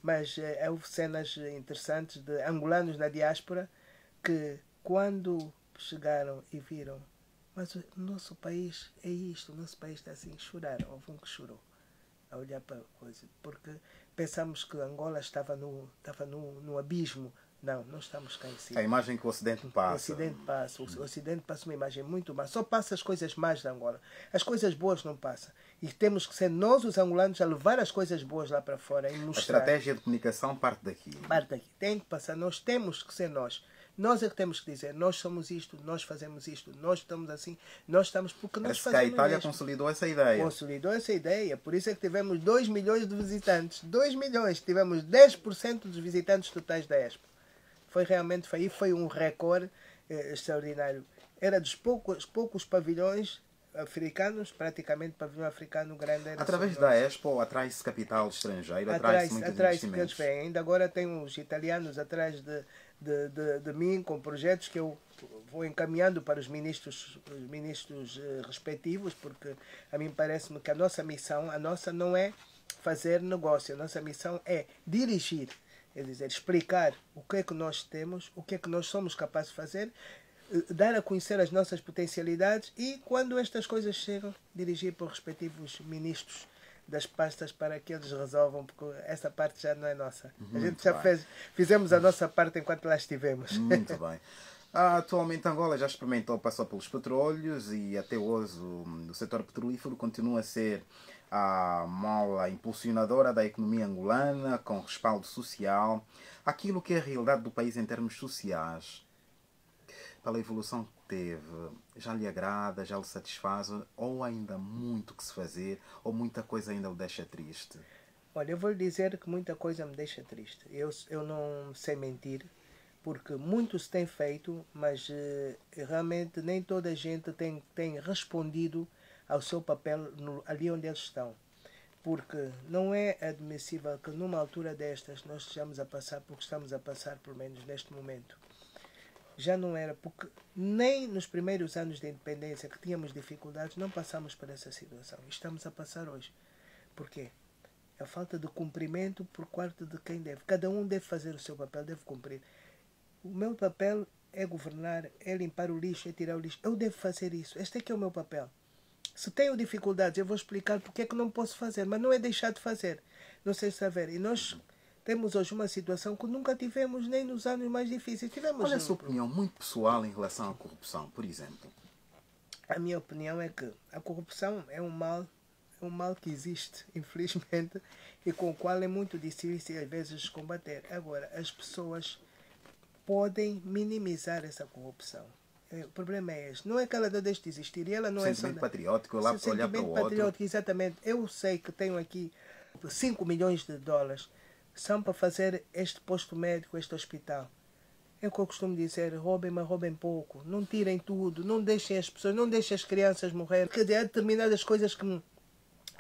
Mas houve cenas interessantes de angolanos na diáspora que, quando chegaram e viram: mas o nosso país é isto, o nosso país está assim, choraram. Houve um que chorou a olhar para a coisa, porque pensamos que Angola estava no abismo. Não estamos cá em cima. A imagem que o Ocidente passa. O Ocidente passa uma imagem muito má. Só passa as coisas más de Angola. As coisas boas não passam. E temos que ser nós, os angolanos, a levar as coisas boas lá para fora e mostrar. A estratégia de comunicação parte daqui. Parte daqui. Tem que passar. Nós temos que ser nós. Nós é que temos que dizer: nós somos isto, nós fazemos isto, nós estamos assim, nós estamos porque nós fazemos. A Itália consolidou essa ideia. Consolidou essa ideia. Por isso é que tivemos 2 milhões de visitantes. 2 milhões. Tivemos 10% dos visitantes totais da Expo. Foi um recorde extraordinário. Era dos poucos pavilhões africanos, praticamente pavilhão africano grande. Através da Expo atrai-se capital estrangeiro, atrai-se muitos investimentos. Porque eles vêm. Ainda agora tem os italianos atrás de mim com projetos que eu vou encaminhando para os ministros respectivos, porque a mim parece-me que a nossa não é fazer negócio, a nossa missão é dirigir, é dizer, explicar o que é que nós temos, o que é que nós somos capazes de fazer, dar a conhecer as nossas potencialidades e, quando estas coisas chegam, dirigir para os respectivos ministros das pastas para que eles resolvam, porque essa parte já não é nossa. A gente já fizemos a nossa parte enquanto lá estivemos. Muito bem. Atualmente Angola já experimentou, passou pelos petróleos e até hoje o setor petrolífero continua a ser a mola impulsionadora da economia angolana, com respaldo social. Aquilo que é a realidade do país em termos sociais, pela evolução que teve, já lhe agrada, já lhe satisfaz, ou ainda há muito que se fazer, ou muita coisa ainda o deixa triste? Olha, eu vou lhe dizer que muita coisa me deixa triste. Eu não sei mentir, porque muito se tem feito, mas realmente nem toda a gente tem respondido ao seu papel ali onde eles estão. Porque não é admissível que numa altura destas nós estejamos a passar porque estamos a passar, pelo menos neste momento. Já não era, porque nem nos primeiros anos de independência que tínhamos dificuldades, não passamos por essa situação. E estamos a passar hoje. Porquê? A falta de cumprimento por parte de quem deve. Cada um deve fazer o seu papel, deve cumprir. O meu papel é governar, é limpar o lixo, é tirar o lixo. Eu devo fazer isso. Este é que é o meu papel. Se tenho dificuldades, eu vou explicar porque é que não posso fazer, mas não é deixar de fazer. Não sei se está a ver. E nós temos hoje uma situação que nunca tivemos nem nos anos mais difíceis. Qual é a sua opinião muito pessoal em relação à corrupção, por exemplo? A minha opinião é que a corrupção é um mal que existe, infelizmente, e com o qual é muito difícil às vezes combater. Agora, as pessoas podem minimizar essa corrupção. O problema é este. Não é que ela não deixe de existir. E ela não sentimento patriótico, lá para olhar para o outro. Exatamente. Eu sei que tenho aqui 5 milhões de dólares são para fazer este posto médico, este hospital. É o que eu costumo dizer, roubem, mas roubem pouco. Não tirem tudo, não deixem as pessoas, não deixem as crianças morrer. Quer dizer, há determinadas coisas que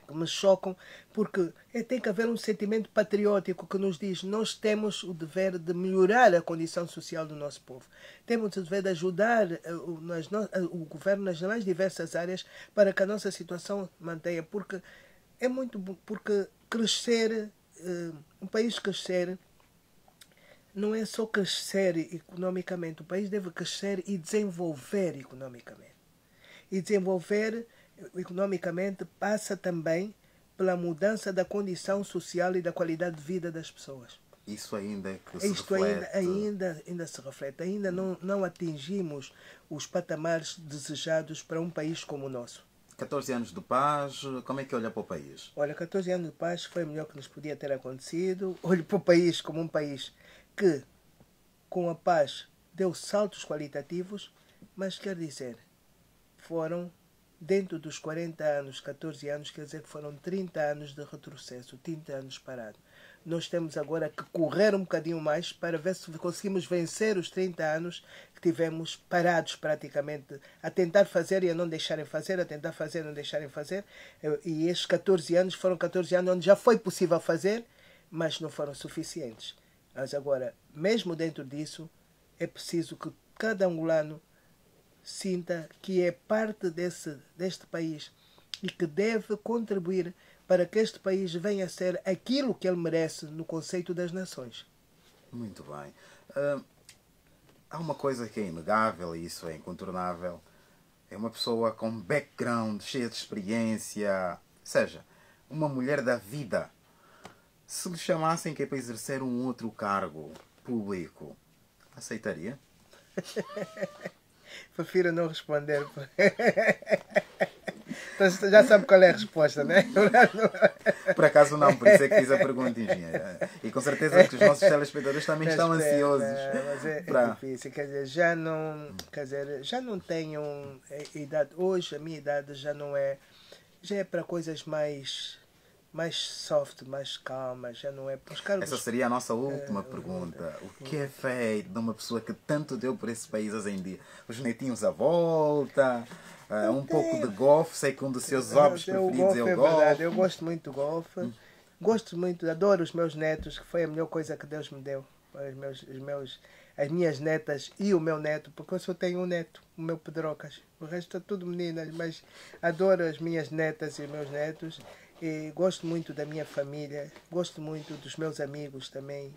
me chocam, porque tem que haver um sentimento patriótico que nos diz nós temos o dever de melhorar a condição social do nosso povo. Temos o dever de ajudar o governo nas mais diversas áreas para que a nossa situação mantenha. Porque é muito bom, porque crescer, um país crescer, não é só crescer economicamente. O país deve crescer e desenvolver economicamente. E desenvolver economicamente passa também pela mudança da condição social e da qualidade de vida das pessoas. Isso ainda é que se Isto reflete. ainda se reflete. Ainda não atingimos os patamares desejados para um país como o nosso. 14 anos de paz, como é que olha para o país? Olha, 14 anos de paz foi o melhor que nos podia ter acontecido. Olho para o país como um país que, com a paz, deu saltos qualitativos, mas quer dizer, foram dentro dos 40 anos, 14 anos, quer dizer que foram 30 anos de retrocesso, 30 anos parado. Nós temos agora que correr um bocadinho mais para ver se conseguimos vencer os 30 anos que tivemos parados praticamente, a tentar fazer e a não deixarem fazer, a tentar fazer e não deixarem fazer. E estes 14 anos foram 14 anos onde já foi possível fazer, mas não foram suficientes. Mas agora, mesmo dentro disso, é preciso que cada angolano sinta que é parte deste país e que deve contribuir para que este país venha a ser aquilo que ele merece no conceito das nações. Muito bem. Há uma coisa que é inegável e isso é incontornável. É uma pessoa com background, cheia de experiência, ou seja, uma mulher da vida. Se lhe chamassem que é para exercer um outro cargo público, aceitaria? Prefiro não responder. Então, já sabe qual é a resposta, né? Por acaso não, por isso é que fiz a pergunta, engenheiro. E com certeza que os nossos telespectadores também estão ansiosos. Mas é difícil, quer dizer, já não tenho idade. Hoje a minha idade já não é. Já é para coisas mais mais soft, mais calma, já não é... Os cargos, essa seria a nossa última pergunta. O que é feito de uma pessoa que tanto deu por esse país hoje em dia? Os netinhos à volta, um pouco de golfe, sei que um dos seus hobbies preferidos é o golfe. Verdade, eu gosto muito do golfe. Gosto muito, adoro os meus netos, que foi a melhor coisa que Deus me deu. As minhas netas e o meu neto, porque eu só tenho um neto, o meu Pedrocas. O resto é tudo meninas, mas adoro as minhas netas e os meus netos. E gosto muito da minha família, gosto muito dos meus amigos também,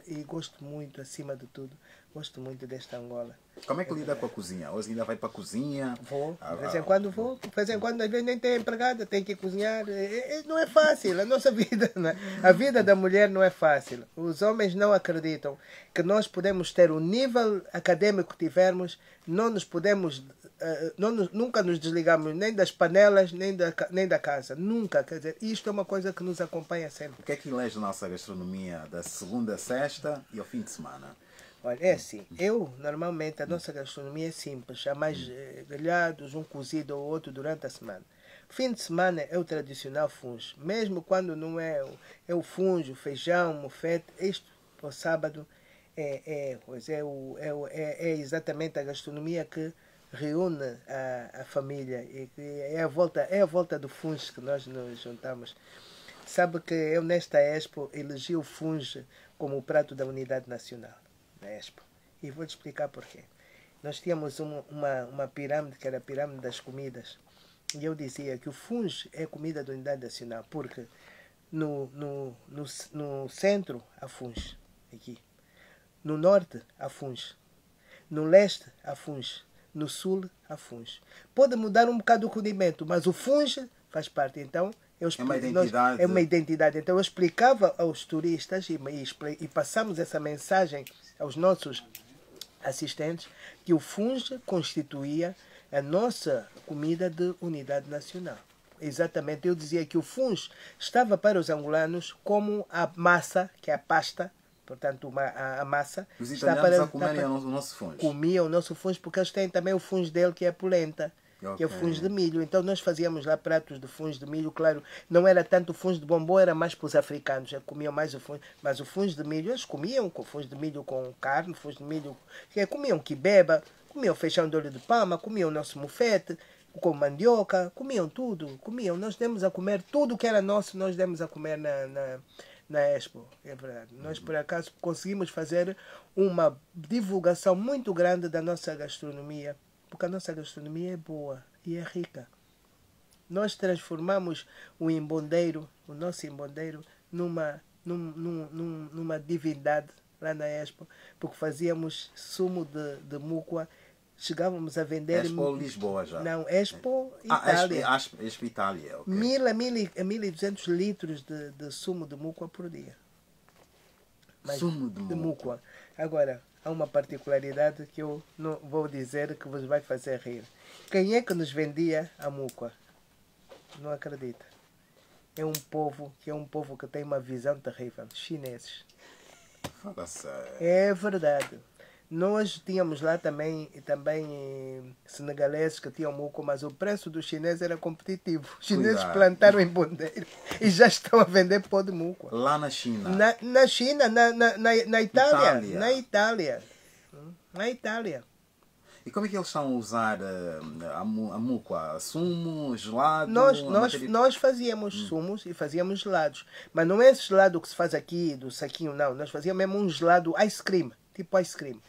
e gosto muito, acima de tudo, gosto muito desta Angola. Como é que lida com a cozinha? Hoje ainda vai para a cozinha? Vou, de vez em quando vou, de vez em quando às vezes nem tem empregada, tem que cozinhar. Não é fácil, a nossa vida, não é? A vida da mulher não é fácil. Os homens não acreditam que nós podemos ter o nível acadêmico que tivermos, não nos podemos, nunca nos desligamos nem das panelas, nem da casa. Nunca, quer dizer, isto é uma coisa que nos acompanha sempre. O que é que elege a nossa gastronomia da segunda a sexta e ao fim de semana? Olha, é assim, normalmente, a nossa gastronomia é simples. Há mais grelhados, um cozido ou outro durante a semana. Fim de semana é o tradicional fungo. Mesmo quando não é o fungo, feijão, mofete, isto, ao sábado, é exatamente a gastronomia que reúne a família. E é a volta do fungo que nós nos juntamos. Sabe que eu, nesta Expo, elegi o fungo como o prato da unidade nacional. Na Expo. E vou-te explicar porquê. Nós tínhamos uma pirâmide, que era a pirâmide das comidas. E eu dizia que o fungo é a comida da unidade nacional, porque no centro há fungo, aqui. No norte há fungo. No leste há fungo. No sul há fungo. Pode mudar um bocado o condimento, mas o fungo faz parte. Então, é uma identidade. É uma identidade. Então eu explicava aos turistas e passamos essa mensagem aos nossos assistentes que o fungo constituía a nossa comida de unidade nacional. Exatamente. Eu dizia que o fungo estava para os angolanos como a massa, que é a pasta, portanto a massa. Os italianos comiam o nosso fungo. Comiam o nosso fungo porque eles têm também o fungo dele, que é a polenta. Okay. Que é o fungo de milho. Então nós fazíamos lá pratos de fungo de milho, claro, não era tanto o fungo de bombom, era mais para os africanos, já comiam mais o fungo, mas o fungo de milho, eles comiam com fungo de milho com carne, fungo de milho, comiam quibeba, comiam feijão de olho de palma, comiam o nosso mofete, com mandioca, comiam tudo, comiam. Nós demos a comer tudo que era nosso, nós demos a comer na Expo, é verdade. Nós, por acaso, conseguimos fazer uma divulgação muito grande da nossa gastronomia, porque a nossa gastronomia é boa e é rica. Nós transformamos o nosso embondeiro, numa divindade lá na Expo, porque fazíamos sumo de mucua, chegávamos a vender... Expo Lisboa já? Não, Expo Itália. Expo Itália, ok. 1.200 litros de sumo de mucua por dia. Sumo de mucua. Agora, há uma particularidade que eu não vou dizer, que vos vai fazer rir. Quem é que nos vendia a mucua? Não acredita. É um povo que tem uma visão terrível. Chineses. Fala sério. É verdade. Nós tínhamos lá também senegaleses que tinham mucua, mas o preço dos chineses era competitivo. Os chineses plantaram em bondeiro e já estão a vender pó de mucua. Lá na China? Na China, na Itália. Na Itália. Na Itália. E como é que eles estão a usar a mucua? Sumo, gelado? Nós fazíamos sumos e fazíamos gelados. Mas não é esse gelado que se faz aqui, do saquinho, não. Nós fazíamos mesmo um gelado ice cream. Tipo ice cream.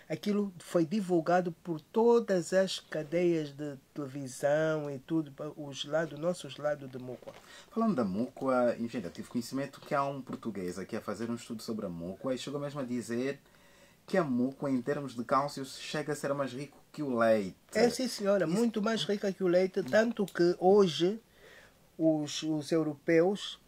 Aquilo foi divulgado por todas as cadeias de televisão e tudo, o nosso gelado de mucua. Falando da mucua, eu tive conhecimento que há um português aqui a fazer um estudo sobre a mucua e chegou mesmo a dizer que a mucua, em termos de cálcio, chega a ser mais rico que o leite. É, sim, senhora, muito mais rica que o leite, tanto que hoje os europeus,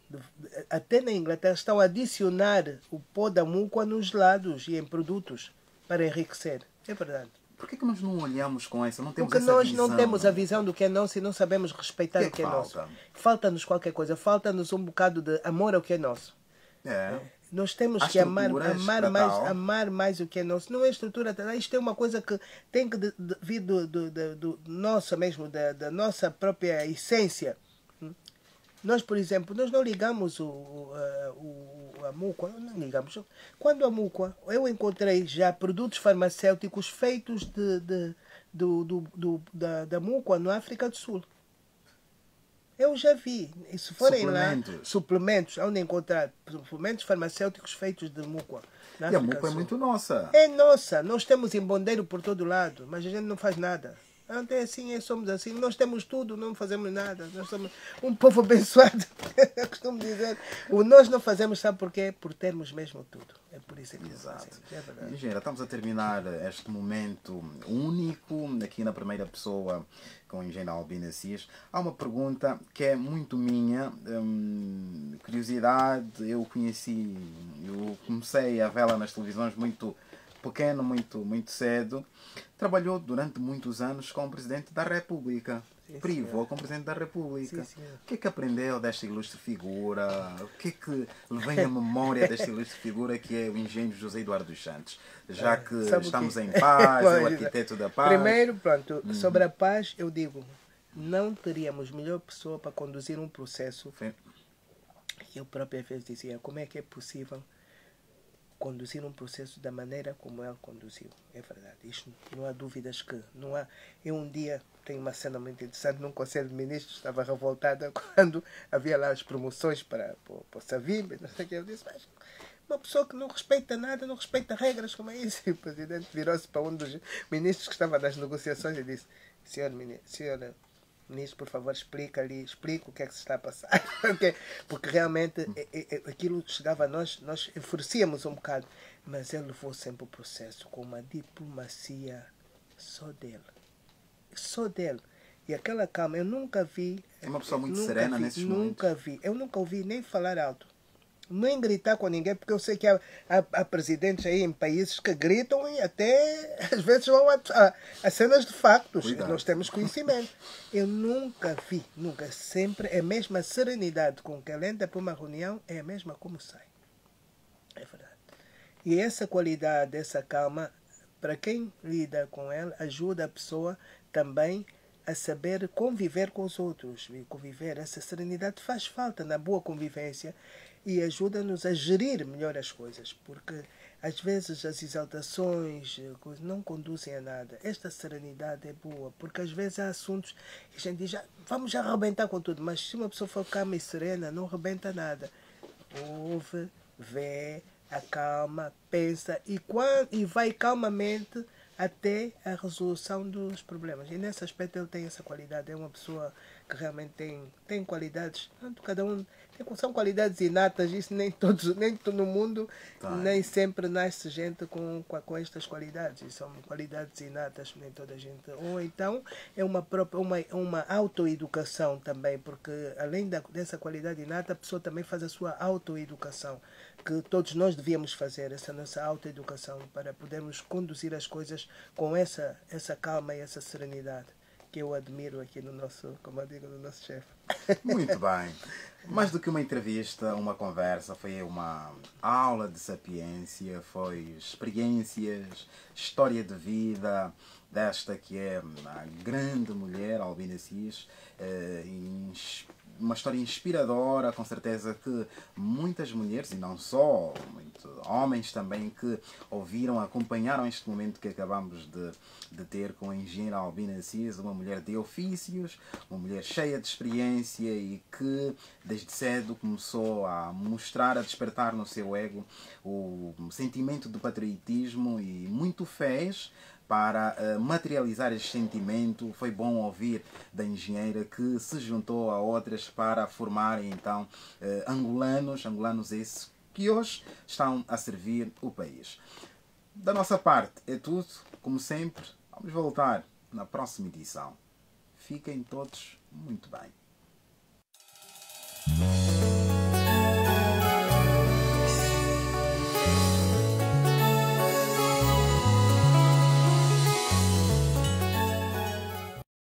até na Inglaterra, estão a adicionar o pó da mucua nos gelados e em produtos para enriquecer. É verdade. Por que nós não olhamos com essa? Não temos Porque essa nós visão? não temos a visão do que é nosso e não sabemos respeitar o que é nosso. Falta-nos qualquer coisa. Falta-nos um bocado de amor ao que é nosso. Nós temos que amar mais o que é nosso. Não é estrutura. Isto é uma coisa que tem que vir do nosso mesmo, da nossa própria essência. Nós, por exemplo, nós não ligamos a Mucua, não ligamos. Quando a Mucua, eu encontrei já produtos farmacêuticos feitos da Mucua na África do Sul. Eu já vi. E se forem lá, suplementos, onde encontrar suplementos farmacêuticos feitos de Mucua. E a Mucua é muito nossa. É nossa. Nós temos embondeiro por todo lado, mas a gente não faz nada. Então é assim, somos assim. Nós temos tudo, não fazemos nada. Nós somos um povo abençoado. Eu costumo dizer. Nós não fazemos, sabe porquê? Por termos mesmo tudo. É por isso que Exato. É verdade. Engenheira, estamos a terminar este momento único, aqui na primeira pessoa, com a engenheira Albina Cis. Há uma pergunta que é muito minha, curiosidade. Eu comecei a vê-la nas televisões muito pequeno, muito cedo. Trabalhou durante muitos anos com o Presidente da República. Sim, Privou com o Presidente da República. Sim, o que é que aprendeu desta ilustre figura? O que é que lhe vem à memória desta ilustre figura que é o engenheiro José Eduardo dos Santos? Já que estamos em paz, é o arquiteto da paz. Primeiro, pronto, sobre a paz, eu digo, não teríamos melhor pessoa para conduzir um processo. Eu própria vez dizia, como é que é possível conduzir um processo da maneira como ele conduziu. É verdade. Isto não há dúvidas que não há. Eu um dia tenho uma cena muito interessante num Conselho de Ministros, estava revoltada quando havia lá as promoções para o Savimbi, não sei o que. Eu disse, mas uma pessoa que não respeita nada, não respeita regras, como é isso? E o Presidente virou-se para um dos ministros que estava nas negociações e disse, senhor ministro, por favor, explica o que é que se está a passar. Porque realmente aquilo chegava a nós enfurecíamos um bocado, mas ele levou sempre o processo com uma diplomacia só dele. Só dele. E aquela calma, eu nunca vi. É uma pessoa muito serena nesses momentos. Nunca vi. Eu nunca ouvi nem falar alto. Nem gritar com ninguém, porque eu sei que há presidentes aí em países que gritam e até às vezes vão a cenas de factos. Cuidado. Nós temos conhecimento. Eu nunca vi, nunca. Sempre é a mesma serenidade com que ele entra para uma reunião, é a mesma como sai. É verdade. E essa qualidade, essa calma, para quem lida com ela, ajuda a pessoa também a saber conviver com os outros. E conviver, essa serenidade faz falta na boa convivência e ajuda-nos a gerir melhor as coisas, porque às vezes as exaltações não conduzem a nada. Esta serenidade é boa, porque às vezes há assuntos que a gente diz, vamos já arrebentar com tudo, mas se uma pessoa for calma e serena, não arrebenta nada. Ouve, vê, acalma, pensa e vai calmamente até a resolução dos problemas. E nesse aspecto ele tem essa qualidade, é uma pessoa que realmente tem qualidades, cada um são qualidades inatas, isso nem todo no mundo, nem sempre nasce gente com estas qualidades, são qualidades inatas, nem toda a gente, ou então é uma autoeducação também, porque além dessa qualidade inata, a pessoa também faz a sua autoeducação, que todos nós devíamos fazer, essa nossa autoeducação, para podermos conduzir as coisas com essa calma e essa serenidade que eu admiro aqui no nosso, como eu digo, no nosso chefe. Muito bem. Mais do que uma entrevista, uma conversa, foi uma aula de sapiência, foi experiências, história de vida desta que é a grande mulher, Albina Cis, uma história inspiradora, com certeza que muitas mulheres, e não só, muitos homens também, que ouviram, acompanharam este momento que acabamos de ter com a engenheira Albina Cis, uma mulher de ofícios, uma mulher cheia de experiência e que desde cedo começou a mostrar, a despertar no seu ego o sentimento de patriotismo e muito fez para materializar este sentimento. Foi bom ouvir da engenheira que se juntou a outras para formarem então angolanos esses que hoje estão a servir o país. Da nossa parte é tudo, como sempre, vamos voltar na próxima edição. Fiquem todos muito bem.